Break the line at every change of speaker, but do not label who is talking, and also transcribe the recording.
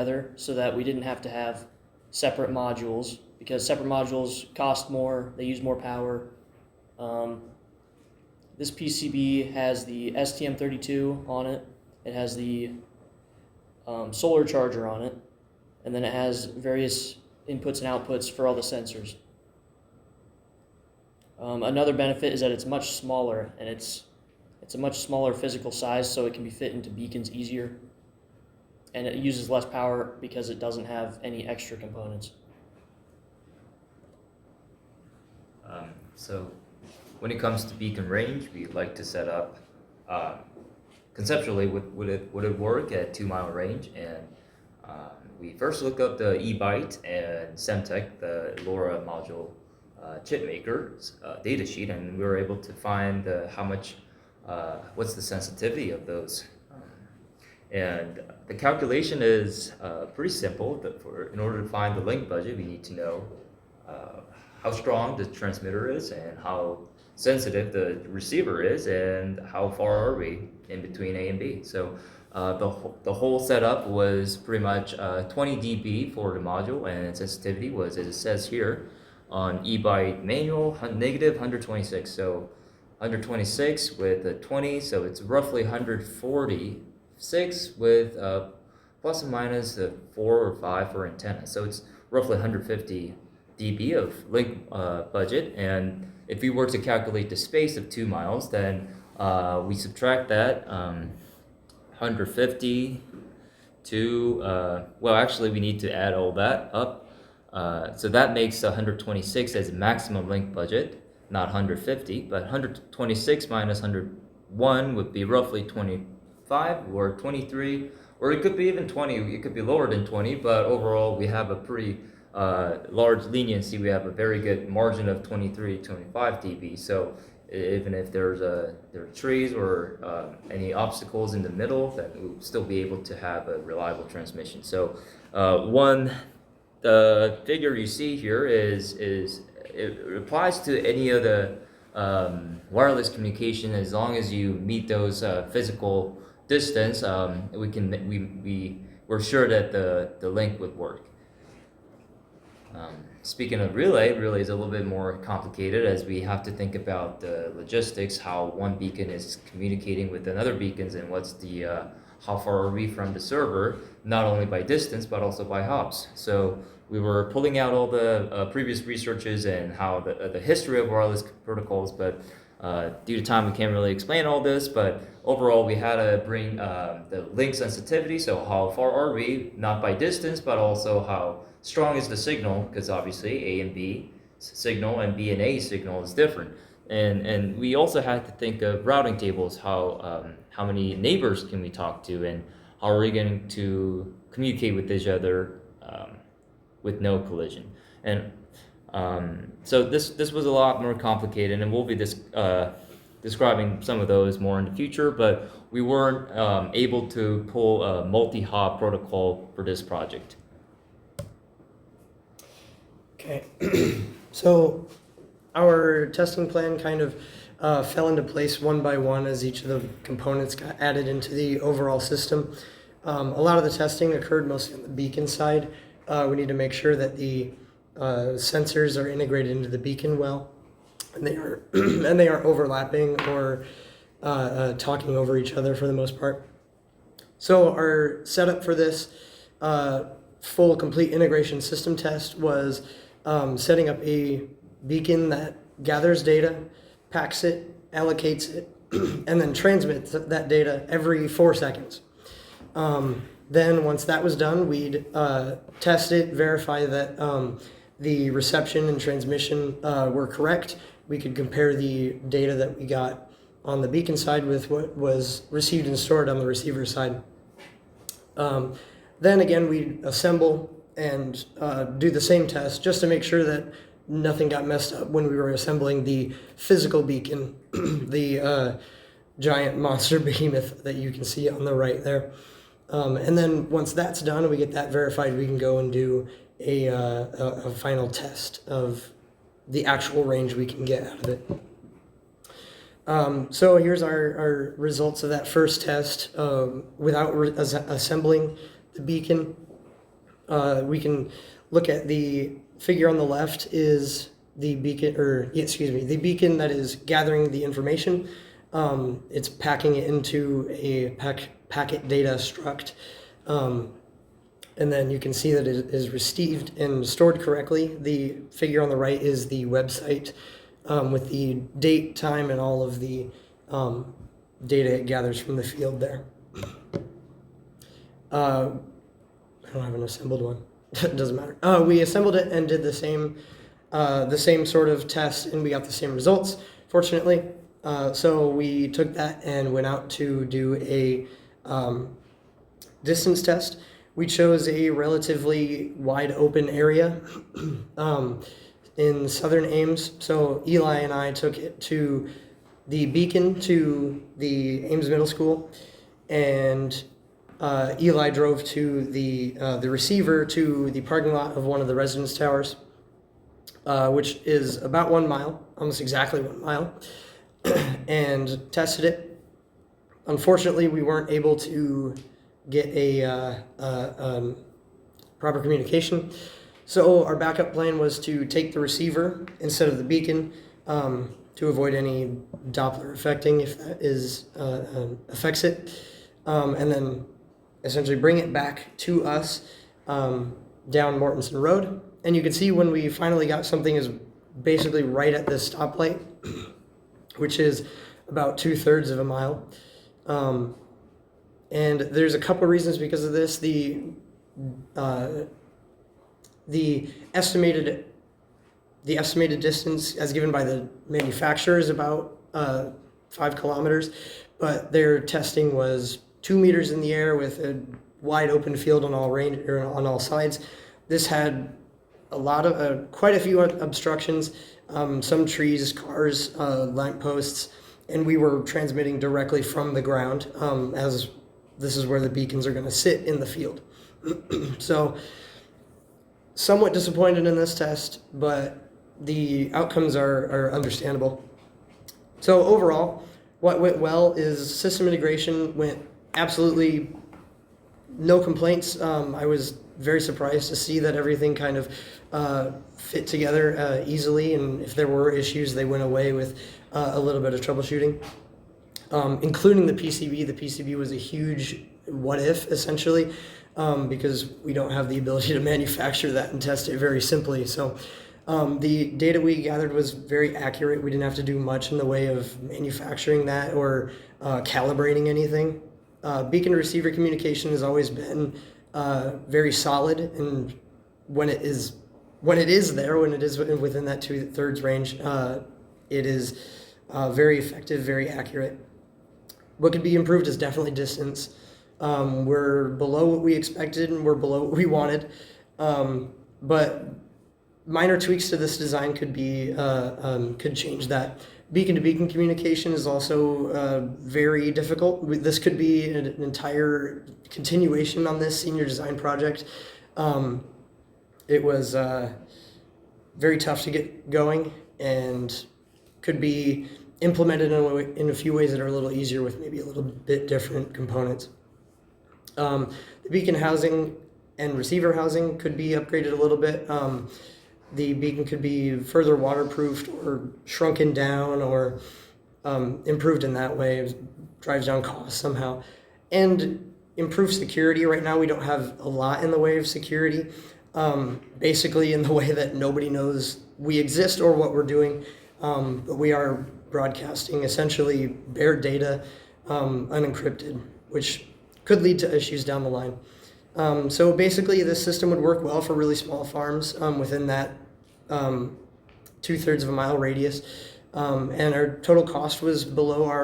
together so that we didn't have to have separate modules, because separate modules cost more, they use more power. This PCB has the STM32 on it, it has the solar charger on it, and then it has various inputs and outputs for all the sensors. Another benefit is that it's much smaller, and it's a much smaller physical size, so it can be fit into beacons easier, and it uses less power because it doesn't have any extra components.
So when it comes to beacon range, we like to set up conceptually would it work at 2 mile range, and we first look up the eByte and Semtech, the LoRa module chip maker's data sheet, and we were able to find how much what's the sensitivity of those. And the calculation is pretty simple. In order to find the link budget, we need to know how strong the transmitter is and how sensitive the receiver is, and how far are we in between A and B. So the whole setup was pretty much 20 dB for the module, and sensitivity was, as it says here on eByte manual, negative 126. So 126 with a 20, so it's roughly 146 with plus or minus a 4 or 5 for antenna. So it's roughly 150 dB of link budget. And if we were to calculate the space of 2 miles, then we subtract that 150 to, well, actually we need to add all that up. So that makes 126 as a maximum link budget, not 150, but 126 minus 101 would be roughly 25 or 23, or it could be even 20. It could be lower than 20, but overall we have a pretty large leniency. We have a very good margin of 23, 25 dB. So even if there are trees or any obstacles in the middle, then we'll still be able to have a reliable transmission. So the figure you see here is it applies to any of the wireless communication. As long as you meet those physical distance, we're sure that the link would work. Speaking of relay is a little bit more complicated, as we have to think about the logistics, how one beacon is communicating with another beacons, and what's the how far are we from the server, not only by distance but also by hops. So we were pulling out all the previous researches and how the history of wireless protocols, but due to time we can't really explain all this. But overall we had to bring the link sensitivity, so how far are we, not by distance but also how strong is the signal, because obviously A and B signal and B and A signal is different. And we also had to think of routing tables, how many neighbors can we talk to, and how are we going to communicate with each other with no collision. And so this was a lot more complicated, and we'll be describing some of those more in the future, but we weren't able to pull a multi-hop protocol for this project.
Okay, so our testing plan kind of fell into place one by one as each of the components got added into the overall system. A lot of the testing occurred mostly on the beacon side. We need to make sure that the sensors are integrated into the beacon well, and they are and they aren't overlapping or talking over each other for the most part. So our setup for this full complete integration system test was setting up a beacon that gathers data, packs it, allocates it, and then transmits that data every 4 seconds. Then once that was done, we'd test it, verify that the reception and transmission were correct. We could compare the data that we got on the beacon side with what was received and stored on the receiver side. Then again, we'd assemble and do the same test just to make sure that nothing got messed up when we were assembling the physical beacon, the giant monster behemoth that you can see on the right there. And then once that's done, we get that verified, we can go and do a final test of the actual range we can get out of it. So here's our results of that first test without assembling the beacon. We can look at the figure on the left is the beacon, the beacon that is gathering the information. It's packing it into a packet data struct. And then you can see that it is received and stored correctly. The figure on the right is the website with the date, time, and all of the data it gathers from the field there. I don't have an assembled one. It doesn't matter. We assembled it and did the same sort of test, and we got the same results, fortunately. So we took that and went out to do a distance test. We chose a relatively wide open area in southern Ames. So Eli and I took it to the beacon to the Ames Middle School, and Eli drove to the receiver to the parking lot of one of the residence towers, which is about 1 mile, almost exactly 1 mile, and tested it. Unfortunately, we weren't able to get a proper communication. So our backup plan was to take the receiver instead of the beacon to avoid any Doppler affecting if that affects it, and then essentially bring it back to us down Mortensen Road. And you can see when we finally got something is basically right at this stoplight, which is about 2/3 of a mile. And there's a couple of reasons because of this. The estimated distance as given by the manufacturer is about 5 kilometers, but their testing was 2 meters in the air with a wide open field on all sides. This had quite a few obstructions, some trees, cars, lamp posts, and we were transmitting directly from the ground, as this is where the beacons are going to sit in the field. So, somewhat disappointed in this test, but the outcomes are understandable. So overall, what went well is system integration went absolutely no complaints. I was very surprised to see that everything kind of fit together easily, and if there were issues, they went away with a little bit of troubleshooting, including the PCB. The PCB was a huge what if, essentially, because we don't have the ability to manufacture that and test it very simply. So the data we gathered was very accurate. We didn't have to do much in the way of manufacturing that or calibrating anything. Beacon receiver communication has always been very solid, and when it is there, when it is within that 2/3 range, it is very effective, very accurate. What could be improved is definitely distance. We're below what we expected and we're below what we wanted, but minor tweaks to this design could change that. Beacon to beacon communication is also very difficult. This could be an entire continuation on this senior design project. It was very tough to get going and could be implemented in a few ways that are a little easier with maybe a little bit different components. The beacon housing and receiver housing could be upgraded a little bit. The beacon could be further waterproofed or shrunken down or improved in that way. It drives down costs somehow. And improve security. Right now we don't have a lot in the way of security, basically in the way that nobody knows we exist or what we're doing, but we are broadcasting essentially bare data, unencrypted, which could lead to issues down the line. So basically this system would work well for really small farms within that 2/3 of a mile radius, and our total cost was below our